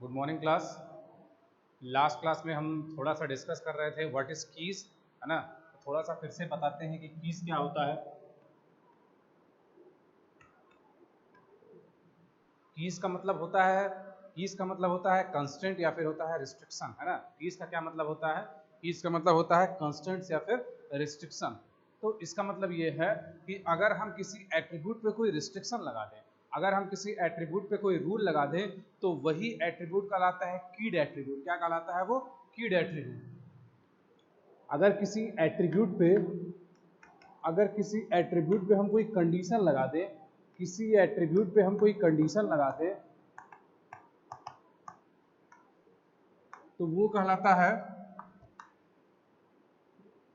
Good morning class. Last class में हम थोड़ा सा डिस्कस कर रहे थे व्हाट इज कीज, है ना। तो थोड़ा सा फिर से बताते हैं कि कीज क्या होता है। कीज का मतलब होता है कंस्टेंट या फिर होता है रिस्ट्रिक्शन, है ना। कीज का क्या मतलब होता है? कीज का मतलब होता है कंस्टेंट्स या फिर रिस्ट्रिक्शन। तो इसका मतलब ये है कि अगर हम किसी एट्रीब्यूट पे कोई रिस्ट्रिक्शन लगा दें, अगर हम किसी एट्रीब्यूट पे कोई रूल लगा दें, तो वही एट्रीब्यूट कहलाता है कीड एट्रीब्यूट। क्या कहलाता है वो? कीड एट्रीब्यूट। अगर किसी एट्रीब्यूट पे अगर किसी एट्रीब्यूट पे हम कोई कंडीशन लगा दें, किसी एट्रीब्यूट पे हम कोई कंडीशन लगा दें, तो वो कहलाता है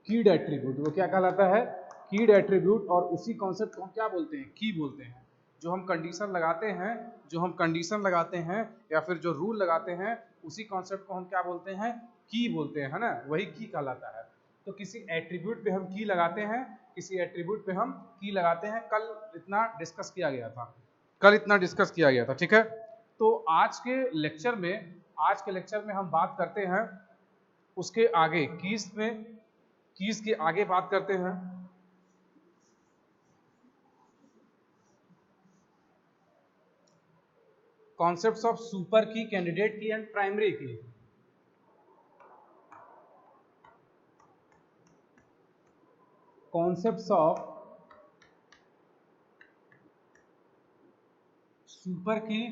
कीड एट्रीब्यूट। वो क्या कहलाता है? कीड एट्रीब्यूट। और उसी कॉन्सेप्ट को हम क्या बोलते हैं? की बोलते हैं। जो हम कंडीशन लगाते हैं, या फिर जो रूल लगाते हैं, उसी कॉन्सेप्ट को हम क्या बोलते हैं? की बोलते हैं, है ना। वही की कहलाता है। तो किसी एट्रीब्यूट पे हम की लगाते हैं, कल इतना डिस्कस किया गया था, ठीक है। तो आज के लेक्चर में हम बात करते हैं उसके आगे, कीज के आगे बात करते हैं कॉन्सेप्ट्स ऑफ सुपर की, कैंडिडेट की एंड प्राइमरी की। कॉन्सेप्ट्स ऑफ सुपर की,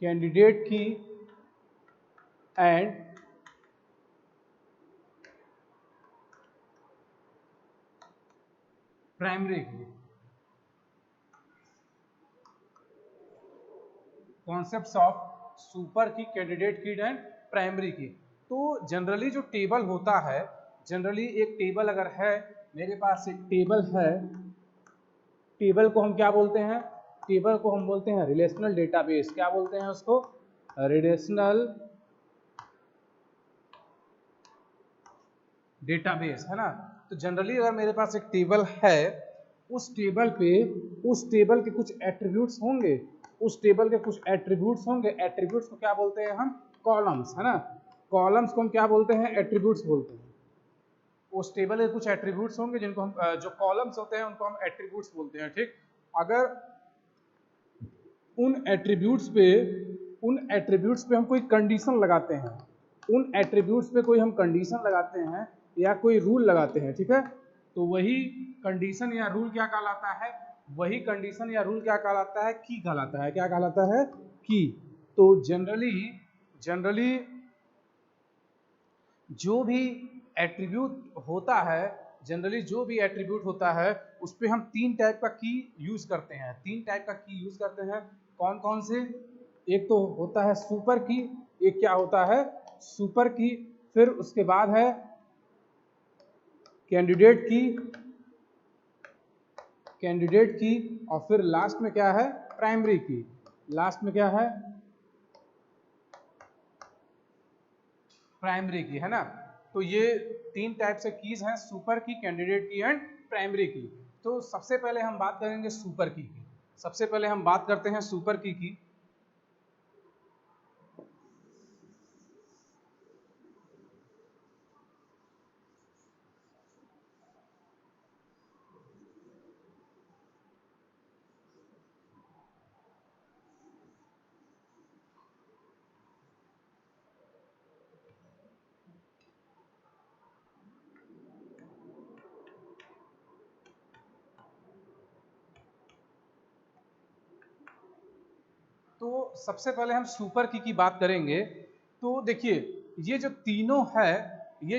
कैंडिडेट की एंड प्राइमरी की। कॉन्सेप्ट्स ऑफ सुपर की, कैंडिडेट की एंड प्राइमरी की। तो जनरली जो टेबल होता है, जनरली एक टेबल अगर है, मेरे पास एक टेबल है, टेबल को हम क्या बोलते हैं? टेबल को हम बोलते हैं रिलेशनल डेटाबेस। क्या बोलते हैं उसको? रिलेशनल डेटाबेस, है ना। तो जनरली अगर मेरे पास एक टेबल है, उस टेबल पे उस टेबल के कुछ एट्रीब्यूट्स होंगे, एट्रीब्यूट्स को क्या बोलते हैं हम? कॉलम्स, है ना। कॉलम्स को हम क्या बोलते हैं? एट्रीब्यूट्स बोलते हैं। उस टेबल के कुछ एट्रीब्यूट्स होंगे जिनको हम जो कॉलम्स होते हैं उनको हम एट्रीब्यूट्स बोलते हैं, ठीक। अगर उन एट्रीब्यूट्स पे हम कोई कंडीशन लगाते हैं, या कोई रूल लगाते हैं, ठीक है। तो वही कंडीशन या रूल क्या कहलाता है? की कहलाता है। क्या कहलाता है? की। तो जनरली जो भी एट्रीब्यूट होता है उस पे हम तीन टाइप का की यूज करते हैं। कौन कौन से? एक तो होता है सुपर की, एक क्या होता है? सुपर की। फिर उसके बाद है कैंडिडेट की, और फिर लास्ट में क्या है? प्राइमरी की। है ना। तो ये तीन टाइप से कीज हैं, सुपर की, कैंडिडेट की एंड प्राइमरी की। तो सबसे पहले हम बात करेंगे सुपर की। सबसे पहले हम बात करते हैं सुपर की। तो सबसे पहले हम सुपर की बात करेंगे। तो देखिए, ये जो तीनों है ये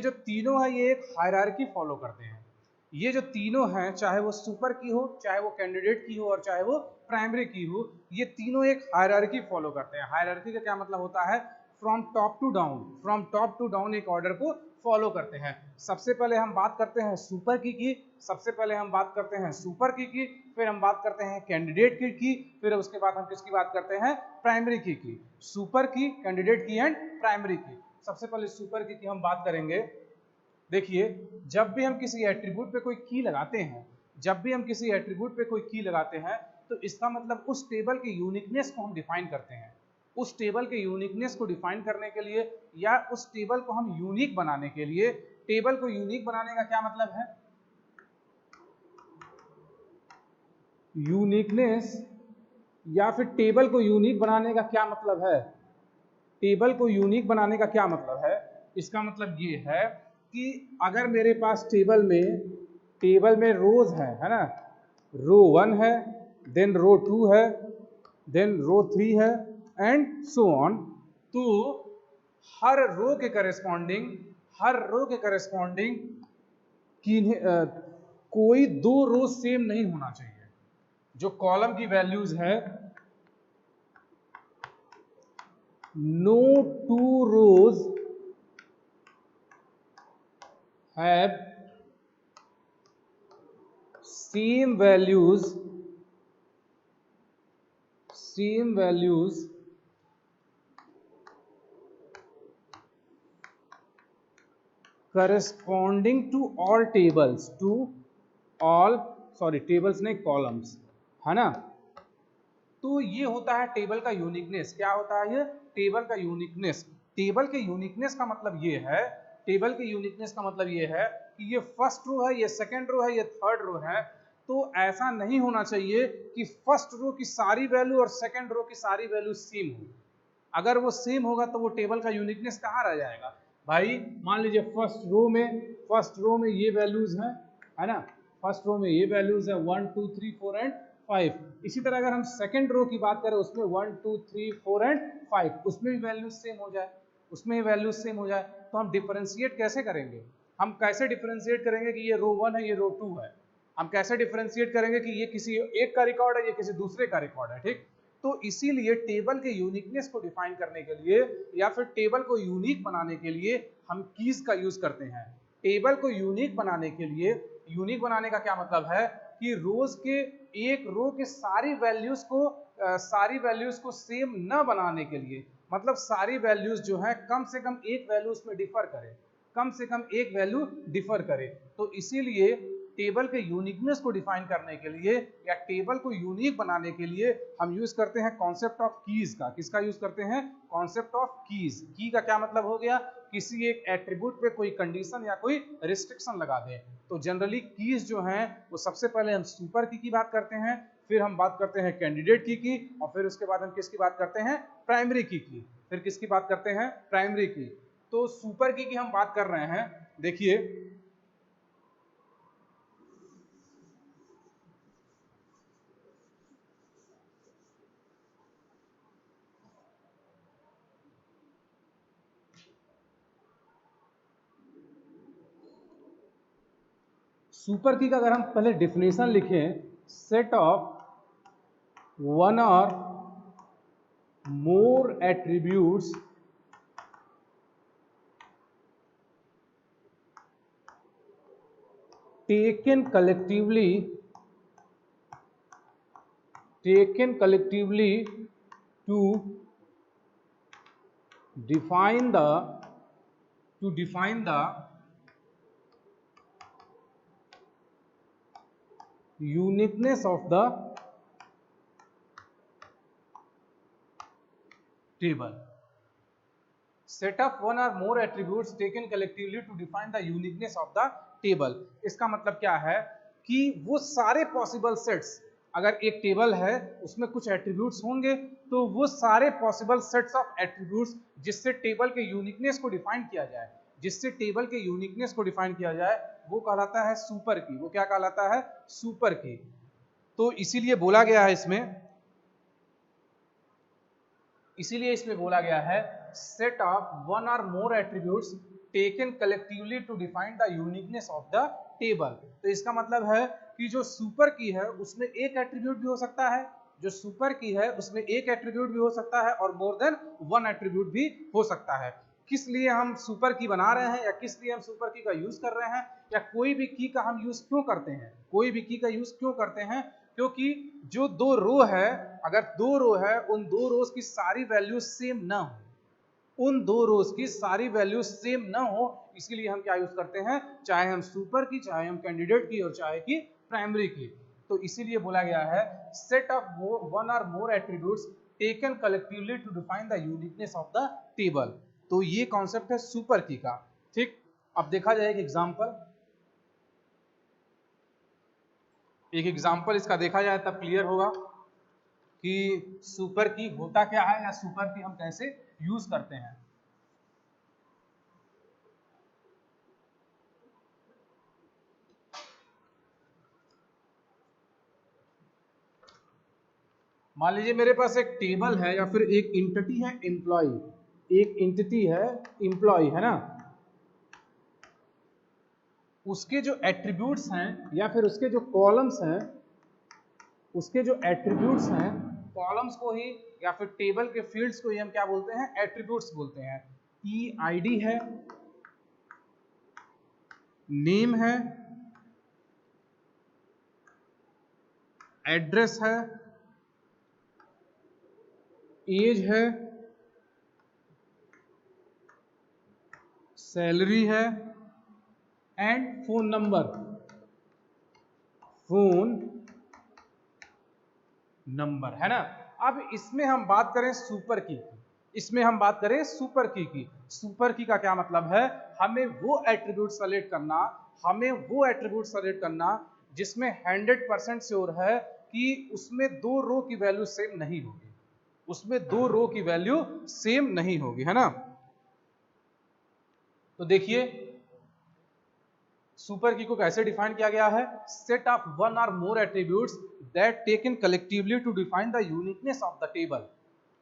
एक हायरार्की फॉलो करते हैं। ये जो तीनों हैं, चाहे वो सुपर की हो, चाहे वो कैंडिडेट की हो, और चाहे वो प्राइमरी की हो, ये तीनों एक हायरार्की फॉलो करते हैं। हायरार्की का क्या मतलब होता है? फ्रॉम टॉप टू डाउन एक ऑर्डर को फॉलो करते हैं। सबसे पहले हम बात करते हैं सुपर की, फिर हम बात करते हैं कैंडिडेट की, फिर उसके बाद हम किसकी बात करते हैं? प्राइमरी की। सुपर की, कैंडिडेट की एंड प्राइमरी की। सबसे पहले सुपर की हम बात करेंगे। देखिए जब भी हम किसी एट्रीब्यूट पे कोई की लगाते हैं, जब भी हम किसी एट्रीब्यूट पे कोई की लगाते हैं तो इसका मतलब उस टेबल के यूनिकनेस को हम डिफाइन करते हैं। उस टेबल के यूनिकनेस को डिफाइन करने के लिए या उस टेबल को हम यूनिक बनाने के लिए, टेबल को यूनिक बनाने का क्या मतलब है? यूनिकनेस या फिर टेबल को यूनिक बनाने का क्या मतलब है? टेबल को यूनिक बनाने का क्या मतलब है? इसका मतलब ये है कि अगर मेरे पास टेबल में रोज है ना, रो 1 है, देन रो 2 है, देन रो 3 है एंड सो ऑन, तो हर रो के करेस्पॉन्डिंग कोई दो रो सेम नहीं होना चाहिए। जो कॉलम की वैल्यूज है, no two rows have same values corresponding to all tables, tables नहीं columns, है ना। तो ये होता है टेबल का यूनिकनेस। क्या होता है ये? टेबल का यूनिकनेस। टेबल के यूनिकनेस का मतलब ये है, टेबल के यूनिकनेस का मतलब ये है कि ये फर्स्ट रो है, ये सेकंड रो है, ये थर्ड रो है, तो ऐसा नहीं होना चाहिए कि फर्स्ट रो की सारी वैल्यू और सेकंड रो की सारी वैल्यू सेम हो। अगर वो सेम होगा तो वो टेबल का यूनिकनेस कहाँ रह जाएगा भाई? मान लीजिए फर्स्ट रो में ये वैल्यूज हैं, है ना, फर्स्ट रो में ये वैल्यूज है 1 2 3 4 एंड 5। इसी तरह अगर हम सेकंड रो की बात करें उसमें 1 2 3 4 एंड 5, उसमें भी वैल्यूज सेम हो जाए, तो हम डिफरेंशिएट कैसे करेंगे? हम कैसे डिफरेंशिएट करेंगे कि ये रो 1 है, ये रो 2 है? हम कैसे डिफरेंशिएट करेंगे कि ये किसी एक का रिकॉर्ड है, ये किसी दूसरे का रिकॉर्ड है? ठीक, तो इसीलिए टेबल के यूनिकनेस को डिफाइन करने के लिए या फिर टेबल को यूनिक बनाने के लिए हम कीज का यूज करते हैं। टेबल को यूनिक बनाने के लिए, यूनिक बनाने का क्या मतलब है कि रोज के एक रो के सारी वैल्यूज को सेम न बनाने के लिए, मतलब सारी वैल्यूज जो है कम से कम एक वैल्यू उसमें डिफर करे, कम से कम एक वैल्यू डिफर करे। तो इसीलिए टेबल के यूनिकनेस को डिफाइन करने के लिए या टेबल को यूनिक बनाने के लिए हम यूज करते हैं कॉन्सेप्ट ऑफ कीज का। किसका यूज करते हैं? Concept of keys. की का क्या मतलब हो गया? किसी एक एट्रीब्यूट पे कोई कंडीशन या कोई रिस्ट्रिक्शन लगा दे। तो जनरली कीज जो हैं वो सबसे पहले हम सुपर की बात करते हैं, फिर हम बात करते हैं कैंडिडेट की, और फिर उसके बाद हम किसकी बात करते हैं? प्राइमरी की, फिर किसकी बात करते हैं? प्राइमरी की। तो सुपर की हम बात कर रहे हैं। देखिए सुपर की का अगर हम पहले डिफिनेशन लिखें, set of one or more attributes taken collectively to define the uniqueness of the table. Set of one or more attributes taken collectively to define the uniqueness of the table. इसका मतलब क्या है कि वो सारे possible sets, अगर एक table है उसमें कुछ एट्रीब्यूट्स होंगे तो वो सारे पॉसिबल सेट्स ऑफ एट्रीब्यूट्स जिससे टेबल के यूनिकनेस को डिफाइन किया जाए, वो कहलाता है सुपर की। वो क्या कहलाता है? सुपर की। तो इसीलिए बोला गया है इसमें बोला गया है set of one or more attributes taken collectively to define the uniqueness of the table. तो इसका मतलब है कि जो सुपर की है उसमें एक एट्रीब्यूट भी हो सकता है, और मोर देन वन एट्रीब्यूट भी हो सकता है। किस लिए हम सुपर की बना रहे हैं या किस लिए हम सुपर की का यूज कर रहे हैं, या कोई भी की का हम यूज क्यों करते हैं? क्योंकि जो दो रो है, अगर दो रो है, उन दो रोज की सारी वैल्यू सेम ना हो, उन दो रोज की सारी वैल्यू सेम ना हो, इसीलिए हम क्या यूज करते हैं, चाहे हम सुपर की, चाहे हम कैंडिडेट की, और चाहे की प्राइमरी की। तो इसीलिए बोला गया है set of one or more attributes taken collectively to define the uniqueness of the table. तो ये कॉन्सेप्ट है सुपर की का। ठीक, अब देखा जाए एक एग्जांपल इसका देखा जाए तब क्लियर होगा कि सुपर की होता क्या है या सुपर की हम कैसे यूज करते हैं। मान लीजिए मेरे पास एक टेबल है या फिर एक एंटिटी है एम्प्लॉय, एक एंटिटी है एम्प्लॉय, है ना, उसके जो एट्रीब्यूट्स हैं या फिर उसके जो कॉलम्स हैं, उसके जो एट्रीब्यूट्स हैं, कॉलम्स को ही या फिर टेबल के फील्ड्स को ही हम क्या बोलते हैं, एट्रीब्यूट्स बोलते हैं। ईआईडी है, नेम है, एड्रेस है, एज है, सैलरी है एंड फोन नंबर, है ना। अब इसमें हम बात करें सुपर की, इसमें हम बात करें सुपर की सुपर की का क्या मतलब है, हमें वो एट्रीब्यूट सेलेक्ट करना, हमें वो एट्रीब्यूट सेलेक्ट करना जिसमें 100% श्योर है कि उसमें दो रो की वैल्यू सेम नहीं होगी, उसमें दो रो की वैल्यू सेम नहीं होगी, है ना। तो देखिए सुपर की को कैसे डिफाइन किया गया है, set of one or more attributes that taken collectively to define the uniqueness of the table.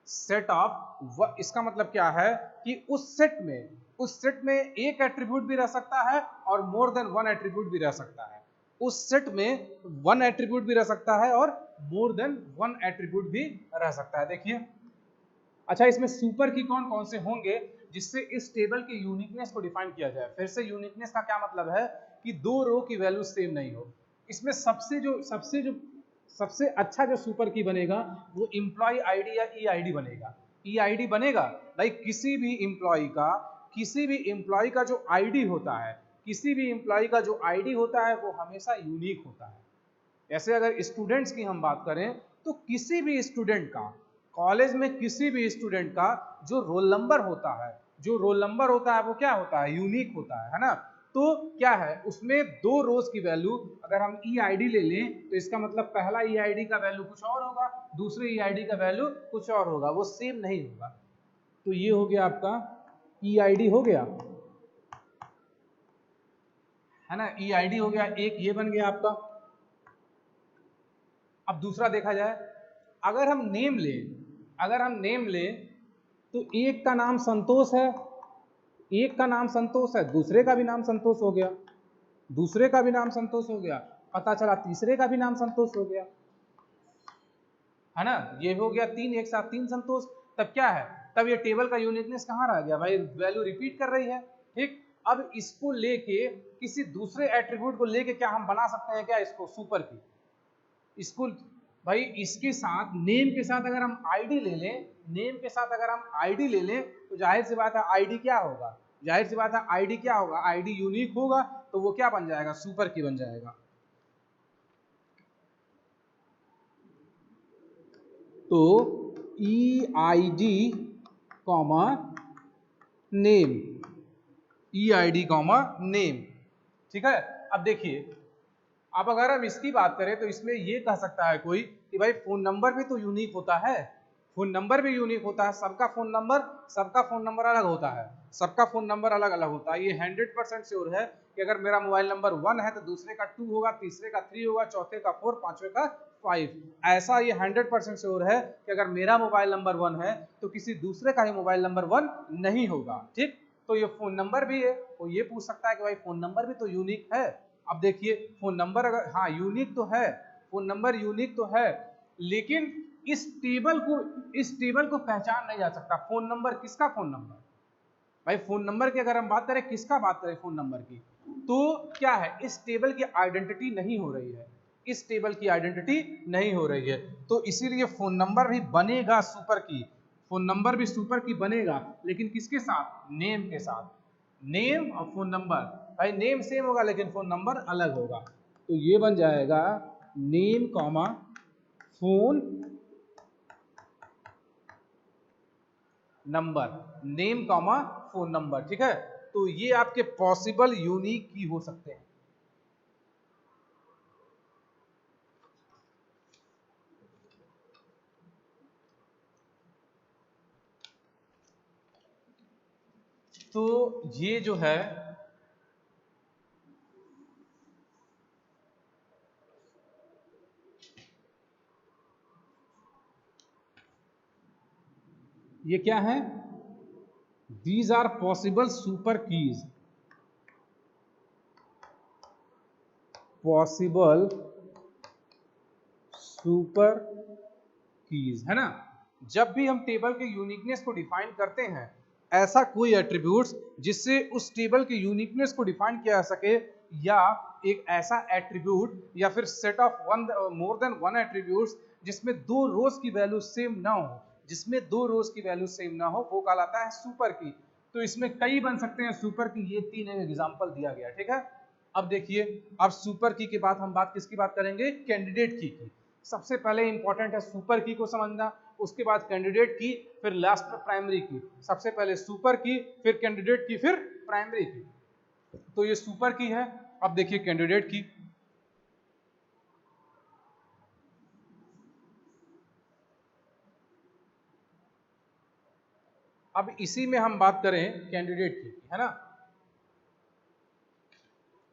Set of, इसका मतलब क्या है कि उस सेट में एक एट्रीब्यूट भी रह सकता है और मोर देन वन एट्रीब्यूट भी रह सकता है, उस सेट में वन एट्रीब्यूट भी रह सकता है और मोर देन वन एट्रीब्यूट भी रह सकता है। देखिए, अच्छा इसमें सुपर की कौन कौन से होंगे जिससे इस टेबल के यूनिकनेस को डिफाइन किया जाए। फिर से यूनिकनेस का क्या मतलब है कि दो रो की वैल्यू सेम नहीं हो। इसमें सबसे अच्छा जो सुपर की बनेगा वो एम्प्लॉय आईडी या ई आईडी बनेगा। ई आईडी बनेगा भाई, किसी भी एम्प्लॉय का जो आईडी होता है, किसी भी एम्प्लॉय का जो आईडी होता है वो हमेशा यूनिक होता है। ऐसे अगर स्टूडेंट्स की हम बात करें तो किसी भी स्टूडेंट का, कॉलेज में किसी भी स्टूडेंट का जो रोल नंबर होता है, वो क्या होता है, यूनिक होता है ना। तो क्या है, उसमें दो रोज की वैल्यू अगर हम ई आईडी ले लें तो इसका मतलब पहला ई आईडी का वैल्यू कुछ और होगा, दूसरे ई आईडी का वैल्यू कुछ और होगा, वो सेम नहीं होगा। तो ये हो गया आपका ई आईडी हो गया, है ना, ई आईडी हो गया, एक ये बन गया आपका। अब दूसरा देखा जाए, अगर हम नेम लें तो एक का नाम संतोष है, दूसरे का भी नाम संतोष हो गया, पता चला तीसरे का भी नाम संतोष हो गया, है ना। ये हो गया तीन, एक साथ तीन संतोष। तब क्या है, तब ये टेबल का यूनिकनेस कहाँ रह गया भाई, वैल्यू रिपीट कर रही है। ठीक, अब इसको लेके किसी दूसरे एट्रीब्यूट को लेके क्या हम बना सकते हैं क्या, इसको सुपर की, इसको भाई इसके साथ नेम के साथ अगर हम आईडी ले लें, तो जाहिर सी बात है आईडी क्या होगा, आईडी यूनिक होगा, तो वो क्या बन जाएगा, सुपर की बन जाएगा। तो ई आई डी कॉमा नेम, ठीक है। अब देखिए, अब अगर हम इसकी बात करें तो इसमें ये कह सकता है कोई कि भाई फोन नंबर भी तो यूनिक होता है, सबका फोन नंबर अलग होता है, ये 100% श्योर है कि अगर मेरा मोबाइल नंबर 1 है तो दूसरे का 2 होगा, तीसरे का 3 होगा, चौथे का 4, पांचवे का 5। ऐसा ये 100% श्योर है कि अगर मेरा मोबाइल नंबर 1 है तो किसी दूसरे का ही मोबाइल नंबर 1 नहीं होगा। ठीक, तो ये फोन नंबर भी है, तो ये पूछ सकता है कि भाई फोन नंबर भी तो यूनिक है। अब देखिए, फोन नंबर अगर हाँ यूनिक तो है, फोन नंबर यूनिक तो है, लेकिन इस टेबल को पहचान नहीं जा सकता। फोन नंबर, किसका फोन नंबर भाई, फोन नंबर की अगर हम बात करें, किसका बात करें फोन नंबर की, तो क्या है, इस टेबल की आइडेंटिटी नहीं हो रही है, तो इसीलिए फोन नंबर भी बनेगा सुपर की, फोन नंबर भी सुपर की बनेगा, लेकिन किसके साथ? नेम के साथ। नेम और फोन नंबर, भाई नेम सेम होगा लेकिन फोन नंबर अलग होगा, तो ये बन जाएगा name comma phone number, name comma phone number, ठीक है। तो ये आपके पॉसिबल यूनिक की हो सकते हैं। तो ये जो है ये क्या है? These are possible super keys, possible super keys, है ना। जब भी हम टेबल के यूनिकनेस को डिफाइन करते हैं, ऐसा कोई एट्रीब्यूट्स जिससे उस टेबल के यूनिकनेस को डिफाइन किया जा सके, या एक ऐसा एट्रीब्यूट या फिर set of one more than one attributes जिसमें दो रोज की वैल्यू सेम ना हो, जिसमें दो रोज की वैल्यू सेम ना हो, वो कहलाता है सुपर की। तो इसमें कई बन सकते हैं सुपर की, ये 3 एग्जांपल दिया गया, ठीक है। अब देखिए, अब सुपर की के बाद हम किसकी बात करेंगे? कैंडिडेट की। सबसे पहले इंपॉर्टेंट है सुपर की को समझना, उसके बाद कैंडिडेट की, फिर लास्ट में प्राइमरी की। सबसे पहले सुपर की, फिर कैंडिडेट की, फिर प्राइमरी की। तो ये सुपर की है। अब देखिए कैंडिडेट की। अब इसी में हम बात करें कैंडिडेट की, है ना।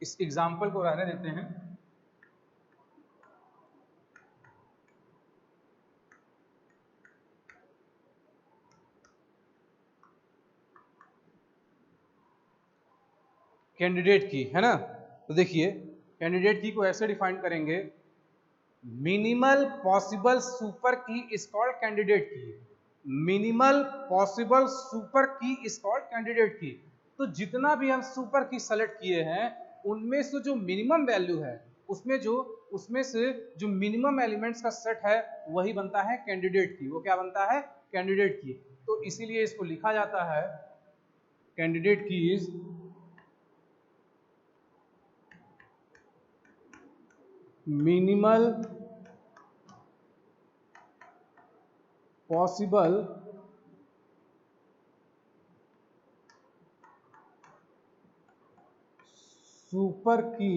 इस एग्जांपल को रहने देते हैं। कैंडिडेट की, है ना। तो देखिए कैंडिडेट की को ऐसे डिफाइन करेंगे, मिनिमल पॉसिबल सुपर की इज कॉल्ड कैंडिडेट की। मिनिमल पॉसिबल सुपर की इज कॉल्ड कैंडिडेट की। तो जितना भी हम सुपर की सेलेक्ट किए हैं, उनमें से जो मिनिमम वैल्यू है, उसमें से जो मिनिमम एलिमेंट्स का सेट है, वही बनता है कैंडिडेट की। वो क्या बनता है? कैंडिडेट की। तो इसीलिए इसको लिखा जाता है कैंडिडेट की इज मिनिमल पॉसिबल सुपर की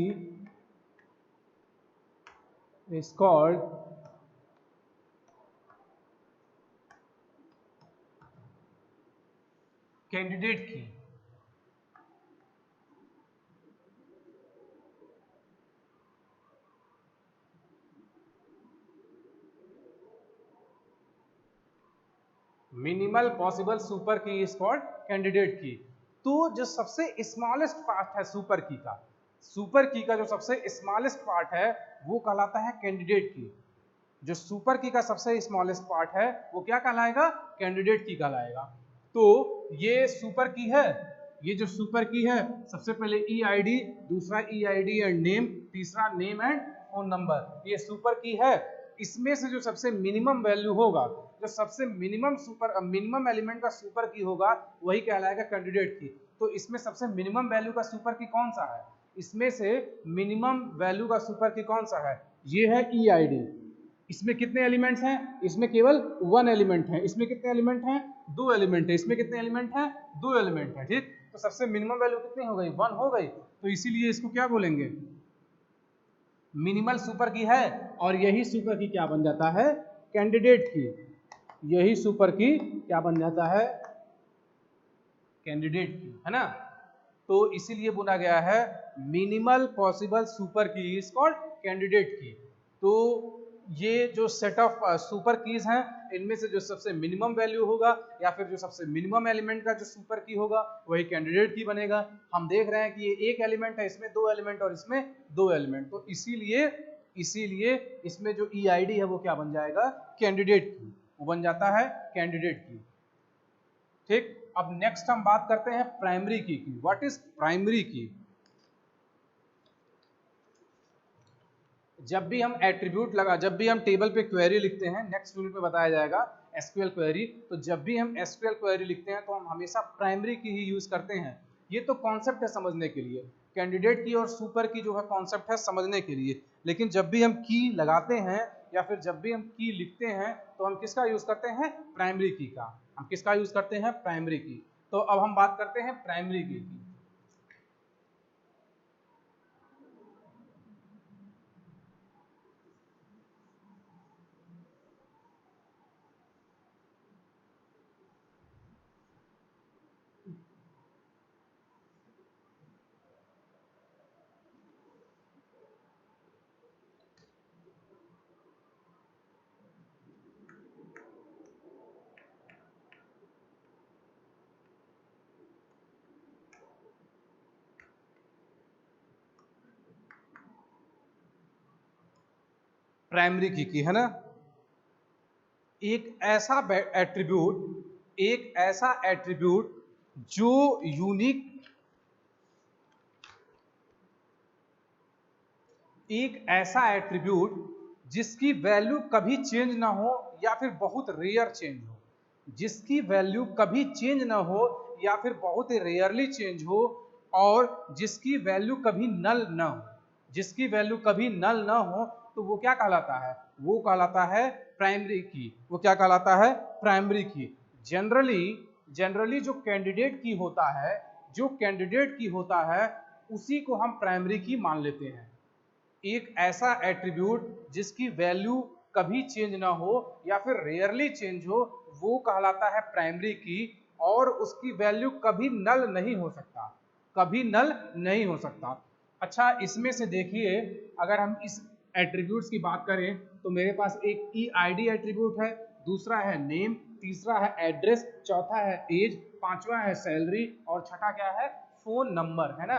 is called कैंडिडेट की। मिनिमल पॉसिबल सुपर की इज कॉल्ड कैंडिडेट की। तो जो सबसे स्मॉलेस्ट पार्ट है सुपर की का, सुपर की का जो सबसे स्मॉलेस्ट पार्ट है, वो कहलाता है कैंडिडेट की। जो सुपर की का सबसे स्मॉलेस्ट पार्ट है, वो क्या कहलाएगा? कैंडिडेट की कहलाएगा। तो ये सुपर की है, ये जो सुपर की है, सबसे पहले ई आई डी, दूसरा ई आई डी एंड नेम, तीसरा नेम एंड फोन नंबर, ये सुपर की है। इसमें से जो सबसे मिनिमम वैल्यू होगा, जो सबसे मिनिमम एलिमेंट का सुपर की होगा, वही कहलाएगा कैंडिडेट की। तो इसमें सबसे मिनिमम वैल्यू का सुपर की कौन सा है? इसमें से मिनिमम वैल्यू का सुपर की कौन सा है? ये है ई आई डी। इसमें कितने एलिमेंट्स हैं? इसमें केवल 1 एलिमेंट है। इसमें कितने एलिमेंट हैं? 2 एलिमेंट है। इसमें कितने एलिमेंट हैं? 2 एलिमेंट है, ठीक। तो सबसे मिनिमम वैल्यू कितनी हो गई? 1 हो गई। तो इसीलिए इसको क्या बोलेंगे? मिनिमल सुपर की है, और यही सुपर की क्या बन जाता है? कैंडिडेट की। यही सुपर की क्या बन जाता है? कैंडिडेट की, है ना। तो इसीलिए बोला गया है मिनिमल पॉसिबल सुपर की इज कॉल्ड कैंडिडेट की। तो ये जो सेट ऑफ सुपर कीज हैं, इनमें से जो सबसे मिनिमम वैल्यू होगा, या फिर जो सबसे मिनिमम एलिमेंट का जो सुपर की होगा, वही कैंडिडेट की बनेगा। हम देख रहे हैं कि ये एक एलिमेंट है, इसमें 2 एलिमेंट और इसमें 2 एलिमेंट, तो इसीलिए इसमें जो ई आई डी है वो क्या बन जाएगा? कैंडिडेट की। वो बन जाता है कैंडिडेट की, ठीक। अब नेक्स्ट हम बात करते हैं प्राइमरी की। व्हाट इज प्राइमरी की? जब भी हम टेबल पे क्वेरी लिखते हैं, नेक्स्ट यूनिट में बताया जाएगा, एसक्यूएल क्वेरी। तो जब भी हम एसक्यूएल क्वेरी लिखते हैं तो हम हमेशा प्राइमरी की ही यूज करते हैं। ये तो कॉन्सेप्ट है समझने के लिए, कैंडिडेट की और सुपर की जो है कॉन्सेप्ट है समझने के लिए, लेकिन जब भी हम की लगाते हैं या फिर जब भी हम की लिखते हैं तो हम किसका यूज करते हैं? प्राइमरी की का। हम किसका यूज करते हैं? प्राइमरी की। तो अब हम बात करते हैं प्राइमरी की। प्राइमरी की है ना, एक ऐसा एट्रीब्यूट जो यूनिक, एक ऐसा एट्रीब्यूट जिसकी वैल्यू कभी चेंज ना हो या फिर बहुत रेयर चेंज हो, जिसकी वैल्यू कभी चेंज ना हो या फिर बहुत ही रेयरली चेंज हो, और जिसकी वैल्यू कभी नल ना हो, जिसकी वैल्यू कभी नल ना हो, तो वो क्या कहलाता है? वो कहलाता है प्राइमरी की। वो क्या कहलाता है? प्राइमरी की। जनरली जो कैंडिडेट की होता है, जो कैंडिडेट की होता है उसी को हम प्राइमरी की मान लेते हैं। एक ऐसा एट्रीब्यूट जिसकी वैल्यू कभी चेंज ना हो या फिर रेयरली चेंज हो, वो कहलाता है प्राइमरी की, और उसकी वैल्यू कभी नल नहीं हो सकता, कभी नल नहीं हो सकता। अच्छा, इसमें से देखिए, अगर हम इस एट्रीब्यूट्स की बात करें तो मेरे पास एक ईआईडी एट्रीब्यूट है, दूसरा है नेम, तीसरा है एड्रेस, चौथा है एज, पांचवा है सैलरी और छठा क्या है? फोन नंबर, है ना।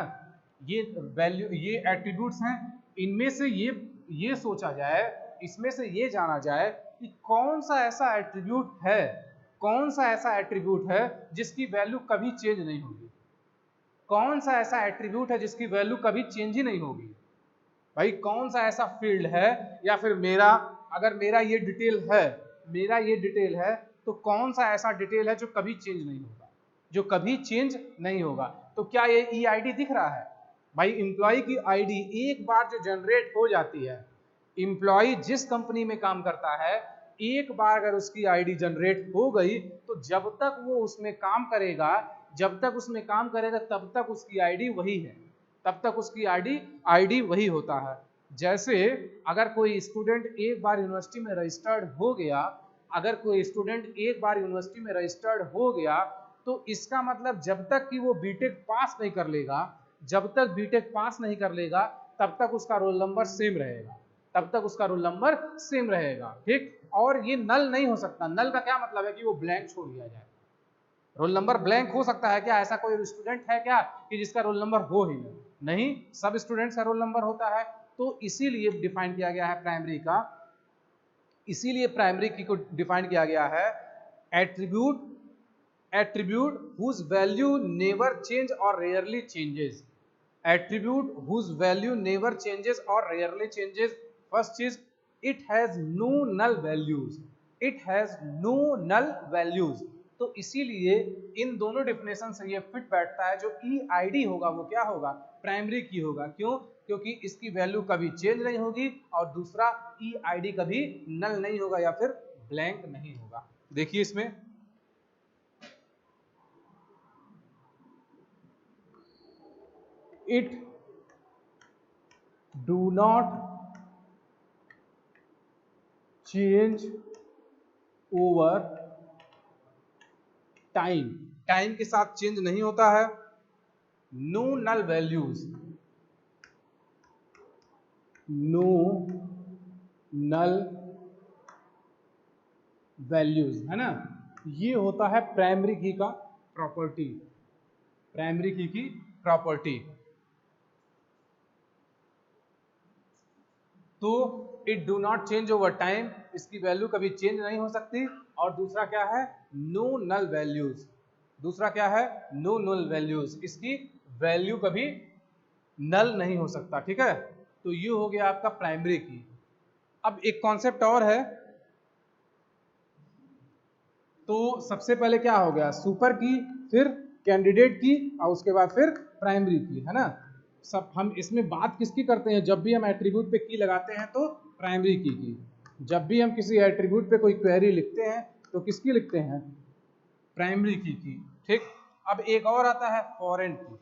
ये वैल्यू, ये एट्रीब्यूट्स हैं। इनमें से ये सोचा जाए, इसमें से ये जाना जाए कि कौन सा ऐसा एट्रीब्यूट है, कौन सा ऐसा एट्रीब्यूट है जिसकी वैल्यू कभी चेंज नहीं होगी, कौन सा ऐसा एट्रीब्यूट है जिसकी वैल्यू कभी चेंज ही नहीं होगी। भाई कौन सा ऐसा फील्ड है, या फिर मेरा, अगर मेरा ये डिटेल है, मेरा ये डिटेल है, तो कौन सा ऐसा डिटेल है जो कभी चेंज नहीं होगा, जो कभी चेंज नहीं होगा। तो क्या ये ईआईडी दिख रहा है? भाई एम्प्लॉय की आईडी एक बार जो जनरेट हो जाती है, एम्प्लॉय जिस कंपनी में काम करता है, एक बार अगर उसकी आईडी जनरेट हो गई तो जब तक वो उसमें काम करेगा, जब तक उसमें काम करेगा तब तक उसकी आईडी वही है, तब तक उसकी आईडी वही होता है। जैसे अगर कोई स्टूडेंट एक बार यूनिवर्सिटी में रजिस्टर्ड हो गया, अगर कोई स्टूडेंट एक बार यूनिवर्सिटी में रजिस्टर्ड हो गया, तो इसका मतलब जब तक कि वो बीटेक पास नहीं कर लेगा, जब तक बीटेक पास नहीं कर लेगा तब तक उसका रोल नंबर सेम रहेगा, तब तक उसका रोल नंबर सेम रहेगा, ठीक। और ये नल नहीं हो सकता। नल का क्या मतलब है? कि वो ब्लैंक छोड़ दिया जाए। रोल नंबर ब्लैंक हो सकता है क्या? ऐसा कोई स्टूडेंट है क्या कि जिसका रोल नंबर हो ही नहीं? सब स्टूडेंट्स का रोल नंबर होता है। तो इसीलिए डिफाइन किया गया है प्राइमरी का, इसीलिए प्राइमरी की को डिफाइन किया गया है attribute whose value never change or rarely changes, attribute whose value never changes or rarely changes। first is it has no null values, it has no null values। तो इसीलिए इन दोनों डिफिनेशन से ये फिट बैठता है, जो ईआईडी होगा वो क्या होगा? प्राइमरी की होगा। क्यों? क्योंकि इसकी वैल्यू कभी चेंज नहीं होगी, और दूसरा ईआईडी कभी नल नहीं होगा या फिर ब्लैंक नहीं होगा। देखिए इसमें it do not change over time, time के साथ चेंज नहीं होता है। No null values, no null values, है ना। ये होता है प्राइमरी की का प्रॉपर्टी, प्राइमरी की प्रॉपर्टी। तो it do not change over time, इसकी वैल्यू कभी चेंज नहीं हो सकती। और दूसरा क्या है? नो नल वैल्यूज, दूसरा क्या है? नो नल वैल्यूज, इसकी वैल्यू कभी नल नहीं हो सकता, ठीक है। तो ये हो गया आपका प्राइमरी की। अब एक कॉन्सेप्ट और है, तो सबसे पहले क्या हो गया, सुपर की, फिर कैंडिडेट की, और उसके बाद फिर प्राइमरी की, है ना। सब हम इसमें बात किसकी करते हैं, जब भी हम एट्रीब्यूट पे की लगाते हैं तो प्राइमरी की। जब भी हम किसी एट्रीब्यूट पे कोई क्वेरी लिखते हैं तो किसकी लिखते हैं, प्राइमरी की। ठीक। अब एक और आता है फॉरेन की।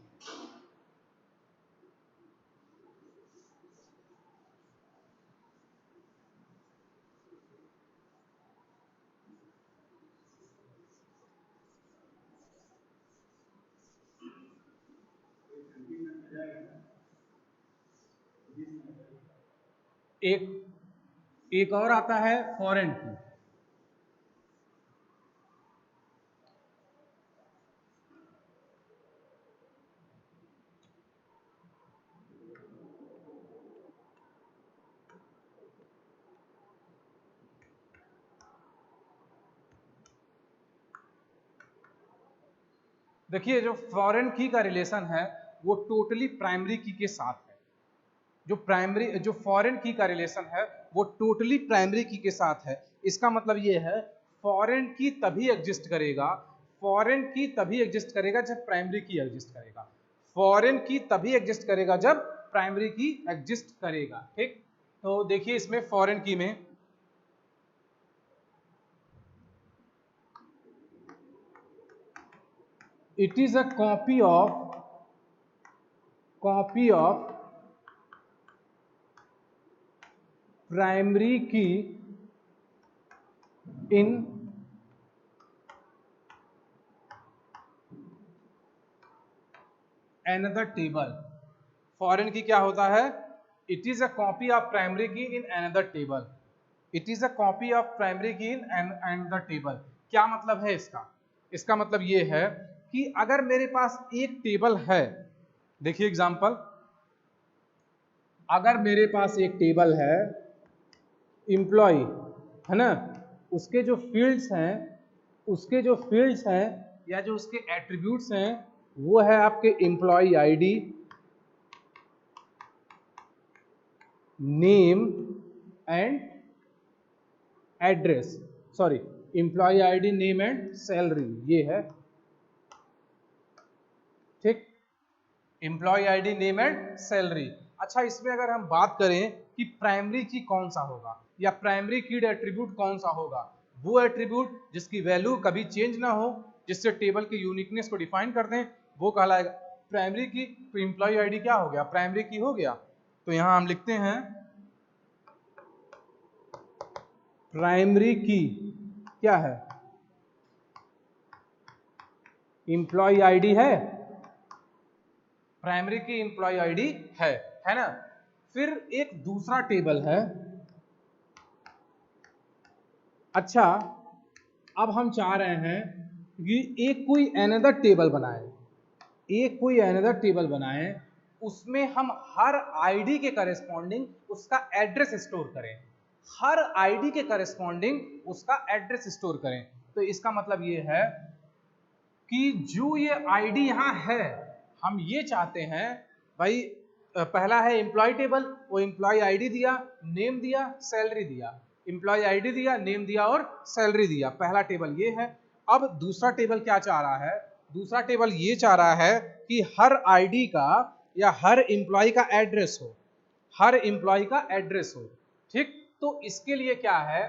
एक और आता है फॉरेन की। देखिए जो फॉरेन की का रिलेशन है वो टोटली प्राइमरी की के साथ है। जो फॉरेन की का रिलेशन है वो टोटली प्राइमरी की के साथ है। इसका मतलब ये है फॉरेन की तभी एग्जिस्ट करेगा, फॉरेन की तभी एग्जिस्ट करेगा जब प्राइमरी की एग्जिस्ट करेगा। फॉरेन की तभी एग्जिस्ट करेगा जब प्राइमरी की एग्जिस्ट करेगा। ठीक। तो देखिए इसमें फॉरेन की में it is a copy of primary key in another table। Foreign key क्या होता है, it is a copy of primary key in another table. It is a copy of primary key in another table. क्या मतलब है इसका, इसका मतलब ये है कि अगर मेरे पास एक टेबल है, देखिए एग्जांपल, अगर मेरे पास एक टेबल है एम्प्लॉय, है ना, उसके जो फील्ड्स हैं, या जो उसके एट्रीब्यूट्स हैं वो है आपके employ ID, name and address, sorry employ ID, name and salary, ये है। ठीक। Employ ID, name and salary. अच्छा इसमें अगर हम बात करें कि प्राइमरी की कौन सा होगा या प्राइमरी कीड एट्रीब्यूट कौन सा होगा, वो एट्रीब्यूट जिसकी वैल्यू कभी चेंज ना हो, जिससे टेबल की यूनिकनेस को डिफाइन कर दें, वो कहलाएगा प्राइमरी की। तो एम्प्लॉय आईडी क्या हो गया, प्राइमरी की हो गया। तो यहां हम लिखते हैं प्राइमरी की क्या है, एम्प्लॉय आईडी है, प्राइमरी की एम्प्लॉय आईडी है ना। फिर एक दूसरा टेबल है। अच्छा अब हम चाह रहे हैं कि एक कोई अनदर टेबल बनाए, उसमें हम हर आईडी के करेस्पॉन्डिंग उसका एड्रेस स्टोर करें, हर आईडी के करेस्पॉन्डिंग उसका एड्रेस स्टोर करें। तो इसका मतलब ये है कि जो ये आईडी यहां है, हम ये चाहते हैं भाई, पहला है एम्प्लॉय टेबल, वो एम्प्लॉय आईडी दिया, नेम दिया, सैलरी दिया, एम्प्लॉय आईडी दिया, नेम दिया और सैलरी दिया, पहला टेबल ये है। अब दूसरा टेबल क्या चाह रहा है, दूसरा टेबल ये चाह रहा है कि हर आईडी का या हर एम्प्लॉय का एड्रेस हो, हर एम्प्लॉय का एड्रेस हो। ठीक। तो इसके लिए क्या है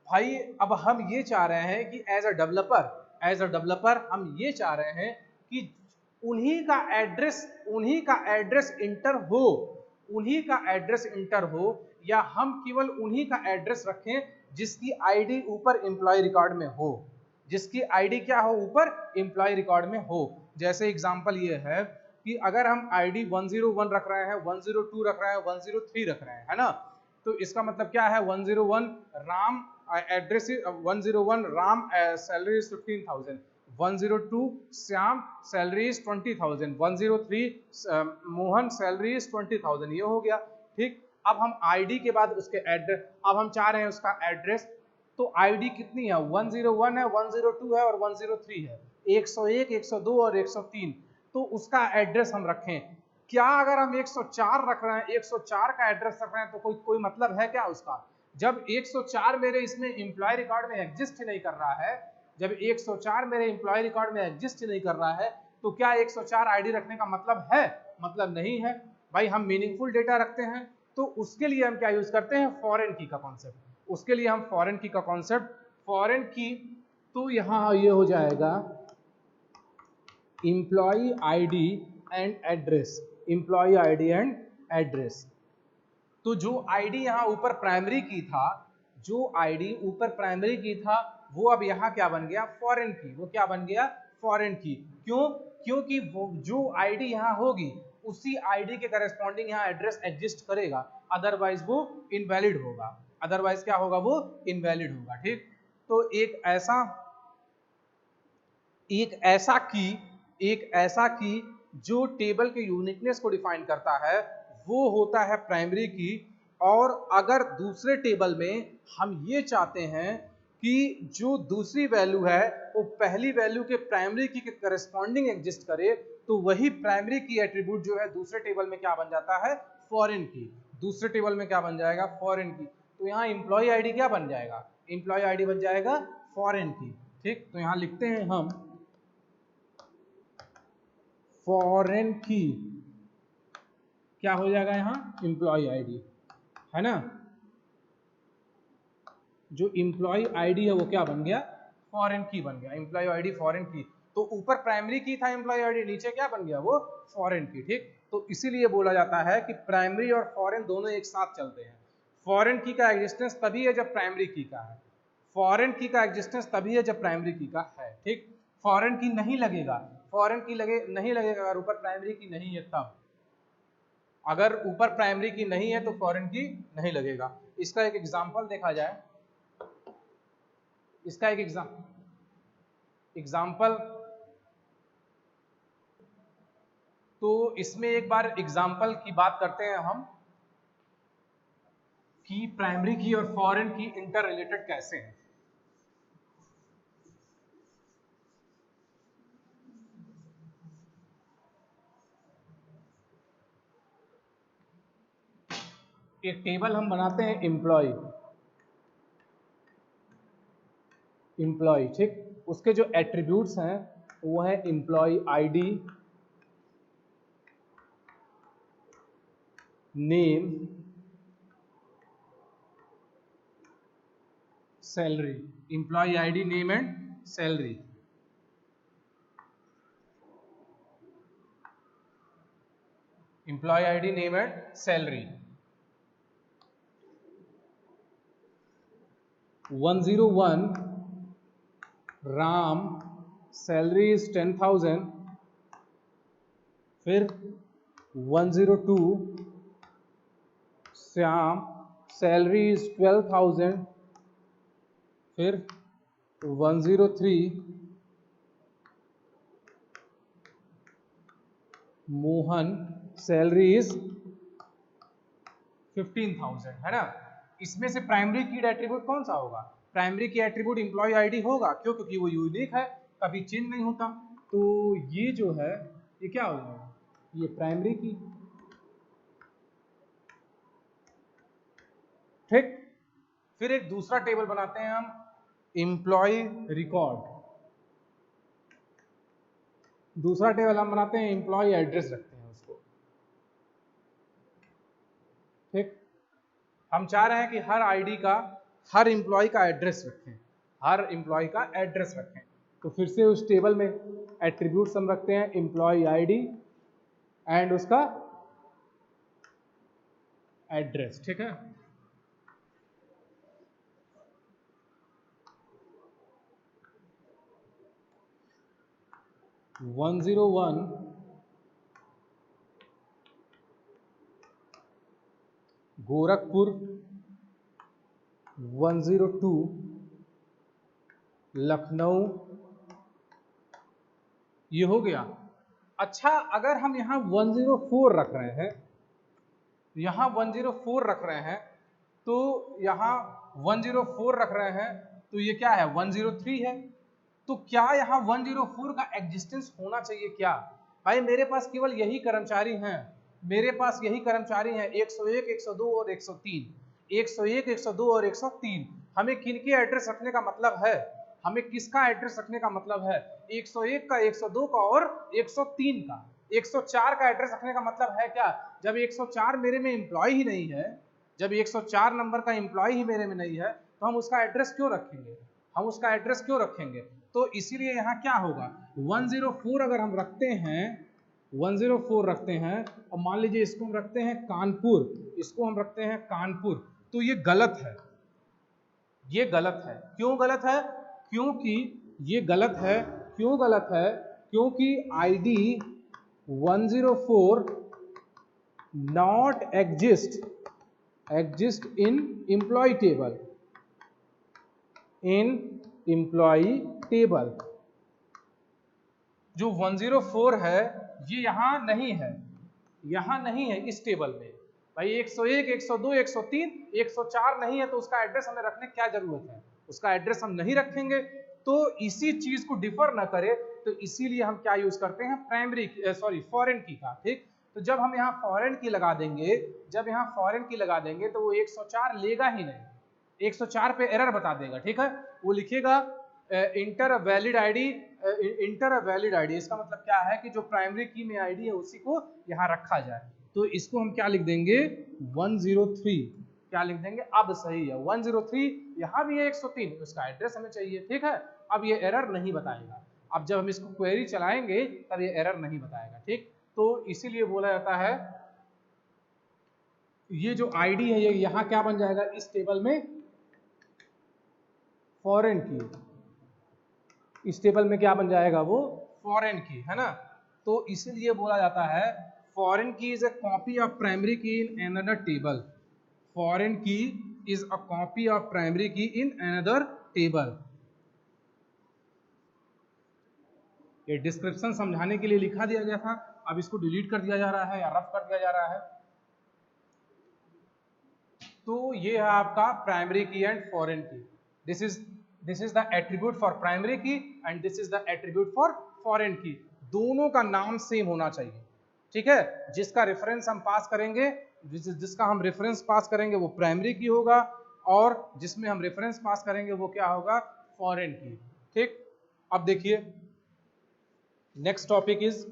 भाई, अब हम ये चाह रहे हैं कि एज अ डेवलपर हम ये चाह रहे हैं कि उन्हीं का एड्रेस इंटर हो, उन्हीं का एड्रेस इंटर हो, या हम केवल उन्हीं का एड्रेस रखें जिसकी आईडी ऊपर एम्प्लॉय रिकॉर्ड में हो, जिसकी आईडी क्या हो, ऊपर एम्प्लॉय रिकॉर्ड में हो। जैसे एग्जांपल ये है कि अगर हम आईडी 101 रख रहे हैं, 102 रख रहे हैं, 103 रख रहे हैं, है ना, तो इसका मतलब क्या है, 101 Ram address, 101 Ram salary is 15,000, 102 Shyam salary is 20,000, 103 Mohan salary is 20,000, ये हो गया। ठीक। अब हम आईडी के बाद उसके एड्रेस, अब हम चाह रहे हैं उसका एड्रेस, तो आईडी कितनी है, 101 है, 102 है और 103 है, 101, 102 और 103। तो उसका एड्रेस हम रखें। क्या अगर हम 104 रख रहे हैं, 104 का एड्रेस रख रहे हैं, तो कोई मतलब है क्या उसका, जब 104 मेरे इसमें एम्प्लॉय रिकॉर्ड में एग्जिस्ट ही नहीं कर रहा है, जब 104 मेरे एम्प्लॉय रिकॉर्ड में एग्जिस्ट नहीं कर रहा है तो क्या 104 आईडी रखने का मतलब है? मतलब नहीं है भाई। हम मीनिंगफुल डेटा रखते हैं तो उसके लिए हम क्या यूज करते हैं? फॉरेन की का कॉन्सेप्ट। उसके लिए हम फॉरेन की का कॉन्सेप्ट, फॉरेन की, तो यहां ये हो जाएगा employ ID and address, employ ID and address. तो जो आईडी यहां ऊपर प्राइमरी की था, जो आईडी ऊपर प्राइमरी की था वो अब यहां क्या बन गया? फॉरेन की। वो क्या बन गया? फॉरेन की। क्यों? क्योंकि वो जो आईडी यहां होगी उसी आईडी के करस्पॉन्डिंग यहां एड्रेस एग्जिस्ट करेगा, अदरवाइज वो इनवैलिड होगा। अदरवाइज क्या होगा? वो इनवैलिड होगा। ठीक, तो एक ऐसा की जो टेबल के यूनिकनेस को डिफाइन करता है वो होता है प्राइमरी की। और अगर दूसरे टेबल में हम ये चाहते हैं कि जो दूसरी वैल्यू है वो पहली वैल्यू के प्राइमरी की के करस्पॉन्डिंग एग्जिस्ट करे, तो वही प्राइमरी की एट्रीब्यूट जो है दूसरे टेबल में क्या बन जाता है? फॉरेन की। दूसरे टेबल में क्या बन जाएगा? फॉरेन की। तो यहाँ एम्प्लॉय आईडी क्या बन जाएगा? एम्प्लॉय आईडी बन जाएगा फॉरेन की। ठीक, तो यहाँ लिखते हैं हम फॉरेन की, क्या हो जाएगा यहाँ? एम्प्लॉय आईडी, है ना। जो एम्प्लॉय आईडी है वो क्या बन गया? फॉरेन की बन गया। एम्प्लॉय आईडी फॉरेन की, तो ऊपर प्राइमरी की था एम्प्लॉय आईडी, नीचे क्या बन गया? वो फॉरेन की। ठीक, तो इसीलिए बोला जाता है कि प्राइमरी और फॉरेन दोनों एक साथ चलते हैं। फॉरेन की का एग्जिस्टेंस तभी है जब प्राइमरी की का है, फॉरेन की का एग्जिस्टेंस तभी है जब प्राइमरी की का है। ठीक, फॉरेन की नहीं लगेगा, फॉरेन की नहीं लगेगा अगर ऊपर प्राइमरी की नहीं है तब। अगर ऊपर प्राइमरी की नहीं है तो फॉरेन की नहीं लगेगा। इसका एक एग्जांपल देखा जाए, इसका एक एग्जांपल, तो इसमें एक बार एग्जांपल की बात करते हैं हम कि प्राइमरी की और फॉरेन की इंटर रिलेटेड कैसे हैं। एक टेबल हम बनाते हैं एम्प्लॉय, ठीक, उसके जो एट्रीब्यूट्स हैं वो है employ ID, name, salary. Employ ID, name and salary. Employ ID, name and salary. 101 Ram, salary is 10,000। फिर 102 श्याम, सैलरी इज 12,000। फिर 103 मोहन, सैलरी इज 15,000, है ना। इसमें से प्राइमरी की एट्रीब्यूट कौन सा होगा? प्राइमरी की एट्रीब्यूट एम्प्लॉय आईडी होगा। क्यों? क्योंकि वो यूनिक है, कभी चेंज नहीं होता। तो ये जो है ये क्या हो जाएगा? ये प्राइमरी की। ठीक, फिर एक दूसरा टेबल बनाते हैं हम, एम्प्लॉय रिकॉर्ड। दूसरा टेबल हम बनाते हैं एम्प्लॉय एड्रेस, रखते हैं उसको। ठीक, हम चाह रहे हैं कि हर आईडी का, हर एम्प्लॉय का एड्रेस रखें, हर एम्प्लॉय का एड्रेस रखें। तो फिर से उस टेबल में एट्रीब्यूट्स हम रखते हैं एम्प्लॉय आईडी एंड उसका एड्रेस। ठीक है, वन 101 गोरखपुर, 102 लखनऊ। ये हो गया। अच्छा, अगर हम यहाँ 104 रख रहे हैं, यहाँ 104 रख रहे हैं, तो यहाँ 104 रख रहे हैं, तो ये क्या है? 103 है। तो क्या यहाँ 104 का एग्जिस्टेंस होना चाहिए क्या? भाई मेरे पास केवल यही कर्मचारी हैं, मेरे पास यही कर्मचारी हैं, 101, 102 और 103, 101, 102 और 103। हमें किनके एड्रेस रखने का मतलब है? हमें किसका एड्रेस रखने का मतलब है, 101 का, 102 का और 103 का। 104 का एड्रेस रखने का मतलब है क्या, जब 104 मेरे में एम्प्लॉय ही नहीं है, जब 104 नंबर का एम्प्लॉय ही मेरे में नहीं है, तो हम उसका एड्रेस क्यों रखेंगे, हम उसका एड्रेस क्यों रखेंगे। तो इसीलिए यहाँ क्या होगा, 104 अगर हम रखते हैं, 104 रखते हैं और मान लीजिए इसको हम रखते हैं कानपुर, इसको हम रखते हैं कानपुर, तो ये गलत है, ये गलत है। क्यों गलत है, क्योंकि ये गलत है, क्यों गलत है, क्योंकि ID 104 not exist in employ table, in employ table. जो 104 है ये यहां नहीं है, यहां नहीं है इस टेबल में। भाई 101, 102, 103, 104 नहीं है तो उसका एड्रेस हमें रखने की क्या जरूरत है, उसका एड्रेस हम नहीं रखेंगे। तो इसी चीज को डिफर ना करे तो इसीलिए हम क्या यूज करते हैं, प्राइमरी फॉरेन की का। ठीक, तो जब हम यहाँ फॉरेन की लगा देंगे, जब यहाँ फॉरेन की लगा देंगे तो वो 104 लेगा ही नहीं, 104 पे एरर बता देगा। ठीक है, वो लिखेगा inter a valid ID, inter a valid ID, इसका मतलब क्या है कि जो प्राइमरी की में आईडी है उसी को यहाँ रखा जाए। तो इसको हम क्या लिख देंगे, 103, क्या लिख देंगे, अब सही है 103, यहाँ भी है 103, उसका एड्रेस हमें चाहिए। ठीक है, अब ये एरर नहीं बताएगा, अब जब हम इसको क्वेरी चलाएंगे तब ये एरर नहीं बताएगा। ठीक, तो इसीलिए बोला जाता है ये जो आईडी है ये यहाँ क्या बन जाएगा, इस टेबल में फॉरेन की, इस टेबल में क्या बन जाएगा, वो फॉरेन की है ना। तो इसीलिए बोला जाता है फॉरेन की is a copy of primary key in another table, foreign की is a copy of primary key in another table. ये डिस्क्रिप्शन समझाने के लिए लिखा दिया गया था, अब इसको डिलीट कर दिया जा रहा है या रफ कर दिया जा रहा है। तो ये है आपका primary key and foreign key. This is the attribute for primary key and this is the attribute for foreign key. दोनों का नाम सेम होना चाहिए। ठीक है, जिसका रेफरेंस हम पास करेंगे, जिसका हम रेफरेंस पास करेंगे वो प्राइमरी की होगा और जिसमें हम रेफरेंस पास करेंगे वो क्या होगा, फॉरेन की। ठीक, अब देखिए next topic is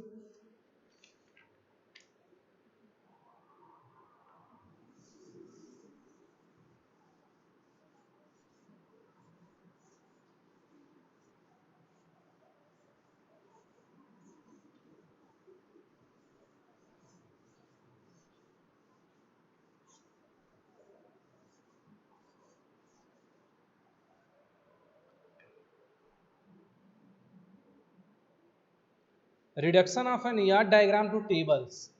reduction of an ER diagram to tables.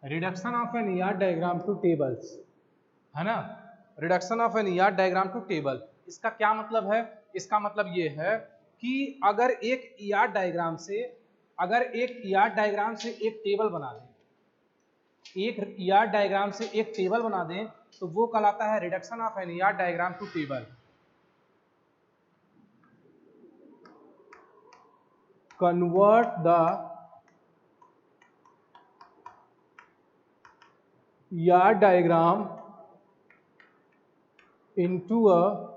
Reduction of an ER diagram to tables है ना, reduction of an ER diagram to table. इसका क्या मतलब है, इसका मतलब ये है कि अगर एक ER डायग्राम से, अगर एक ER डायग्राम से एक टेबल बना दें, एक ER डायग्राम से एक टेबल बना दें तो वो कहलाता है reduction of an ER diagram to table. Convert the ER diagram into a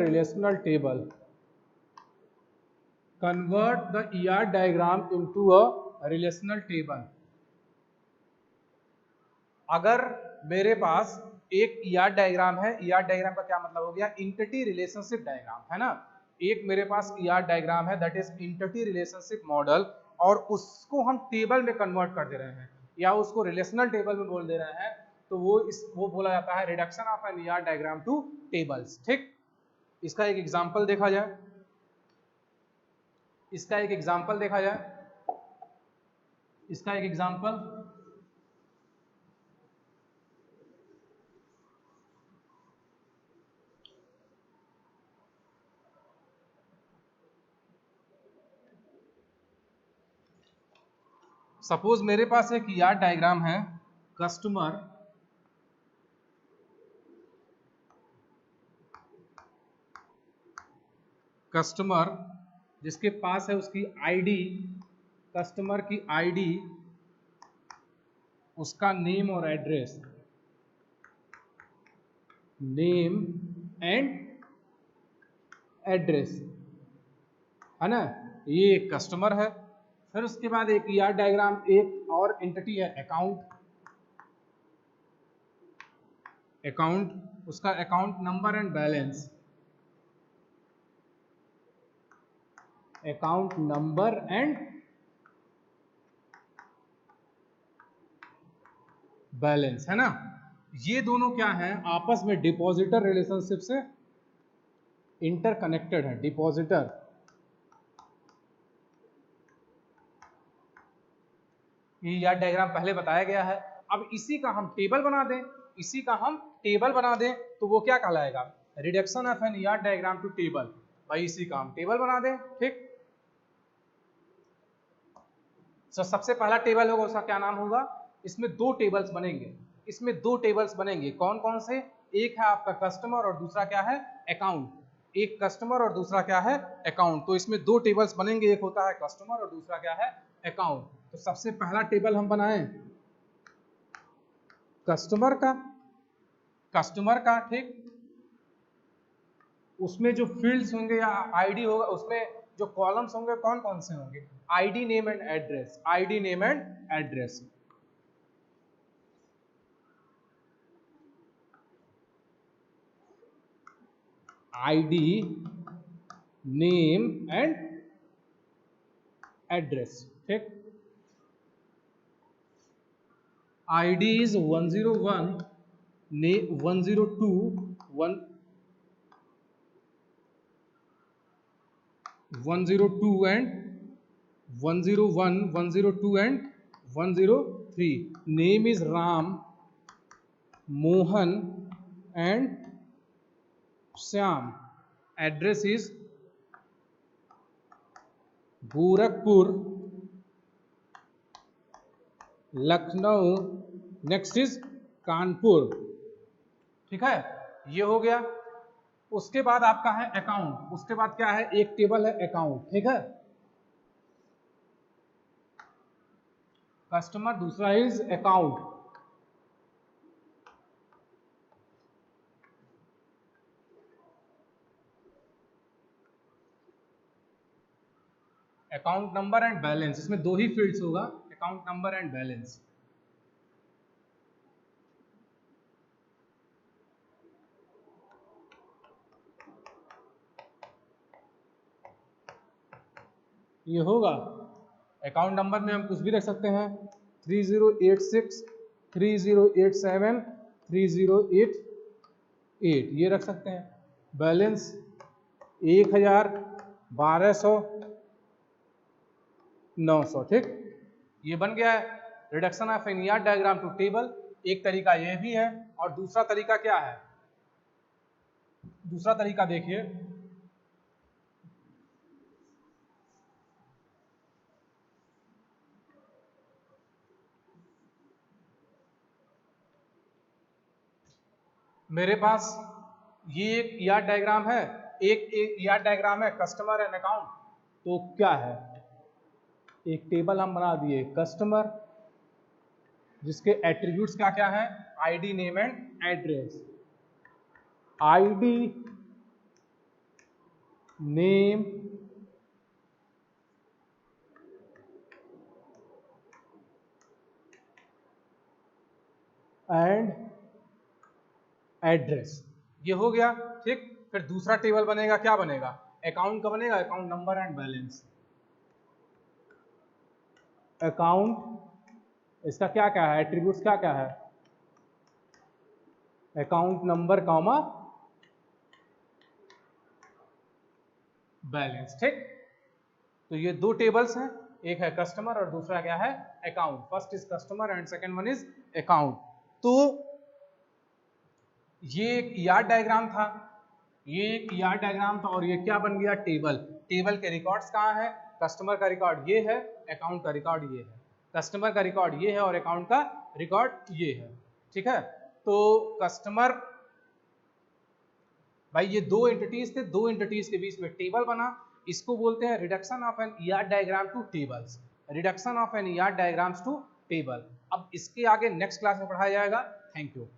relational table. Convert the ER diagram into a relational table. अगर मेरे पास एक ER डायग्राम है, ER डायग्राम का क्या मतलब हो गया, इंटिटी रिलेशनशिप डायग्राम है ना। एक मेरे पास ER डायग्राम है that is entity relationship model, और उसको हम टेबल में कन्वर्ट कर दे रहे हैं या उसको रिलेशनल टेबल में बोल दे रहे हैं, तो वो बोला जाता है reduction of an ER diagram to tables. ठीक, इसका एक एग्जांपल देखा जाए, इसका एक एग्जांपल देखा जाए। इसका एक एग्जांपल, सपोज मेरे पास एक यार्ड डायग्राम है, कस्टमर जिसके पास है उसकी आईडी, कस्टमर की आईडी, उसका नेम और एड्रेस, नेम एंड एड्रेस, है ना, ये एक कस्टमर है। फिर उसके बाद एक यार्ड डायग्राम, एक और एंटिटी है अकाउंट, उसका account number and balance, account number and balance, है ना। ये दोनों क्या है, आपस में डिपॉजिटर रिलेशनशिप से इंटरकनेक्टेड है, डिपॉजिटर। ये यार्ड डायग्राम पहले बताया गया है। अब इसी का हम टेबल बना दें, तो वो क्या कहलाएगा, reduction of an ER diagram to table. भाई इसी का हम टेबल बना दें, ठीक। तो सबसे पहला टेबल होगा, उसका क्या नाम होगा, इसमें दो टेबल्स बनेंगे, कौन कौन से, एक है आपका कस्टमर और दूसरा क्या है, अकाउंट। एक कस्टमर और दूसरा क्या है, अकाउंट। तो इसमें दो टेबल्स बनेंगे, एक होता है कस्टमर और दूसरा क्या है, अकाउंट। तो सबसे पहला टेबल हम बनाएं कस्टमर का, ठीक। उसमें जो फील्ड्स होंगे या आईडी होगा, उसमें जो कॉलम्स होंगे कौन कौन से होंगे, ID name and address, ID name and address. ID name and address, ठीक। ID is 101, 102, 102 and 101, 102 and 103. Name is Ram, Mohan and Shyam. Address is Gorakhpur, Lucknow, next is Kanpur, ठीक है। ये हो गया। उसके बाद आपका है अकाउंट, उसके बाद क्या है, एक टेबल है अकाउंट, ठीक है। कस्टमर, दूसरा is account. Account number and balance, इसमें दो ही फील्ड्स होगा, अकाउंट नंबर एंड बैलेंस। ये होगा। अकाउंट नंबर में हम कुछ भी रख सकते हैं, 3086, 3087, 3088, ये रख सकते हैं। बैलेंस 1000, 1200, 900, ठीक। ये बन गया है reduction of an ER diagram to table. एक तरीका ये भी है, और दूसरा तरीका क्या है, दूसरा तरीका देखिए, मेरे पास ये एक यार्ड डायग्राम है, एक यार्ड डायग्राम है कस्टमर एंड अकाउंट। तो क्या है, एक टेबल हम बना दिए कस्टमर, जिसके एट्रीब्यूट्स क्या क्या है, ID name and address, ID name and address, ये हो गया, ठीक। फिर दूसरा टेबल बनेगा, क्या बनेगा, अकाउंट का बनेगा, account number and balance. Account, इसका क्या क्या है, एट्रीब्यूट्स क्या क्या है, अकाउंट नंबर कॉमा बैलेंस, ठीक। तो ये दो टेबल्स हैं, एक है कस्टमर और दूसरा क्या है account. First is customer and second one is account. तो ये एक यार्ड डायग्राम था, ये एक यार्ड डायग्राम था और ये क्या बन गया टेबल। टेबल के रिकॉर्ड्स कहाँ है, कस्टमर का रिकॉर्ड ये है, अकाउंट का रिकॉर्ड ये है। कस्टमर का रिकॉर्ड ये है और अकाउंट का रिकॉर्ड ये है। ठीक है, तो कस्टमर भाई ये दो एंटिटीज थे, दो एंटिटीज के बीच में टेबल बना, इसको बोलते हैं reduction of an ER diagram to tables. Reduction of an ER diagrams to table. अब इसके आगे नेक्स्ट क्लास में पढ़ाया जाएगा। Thank you.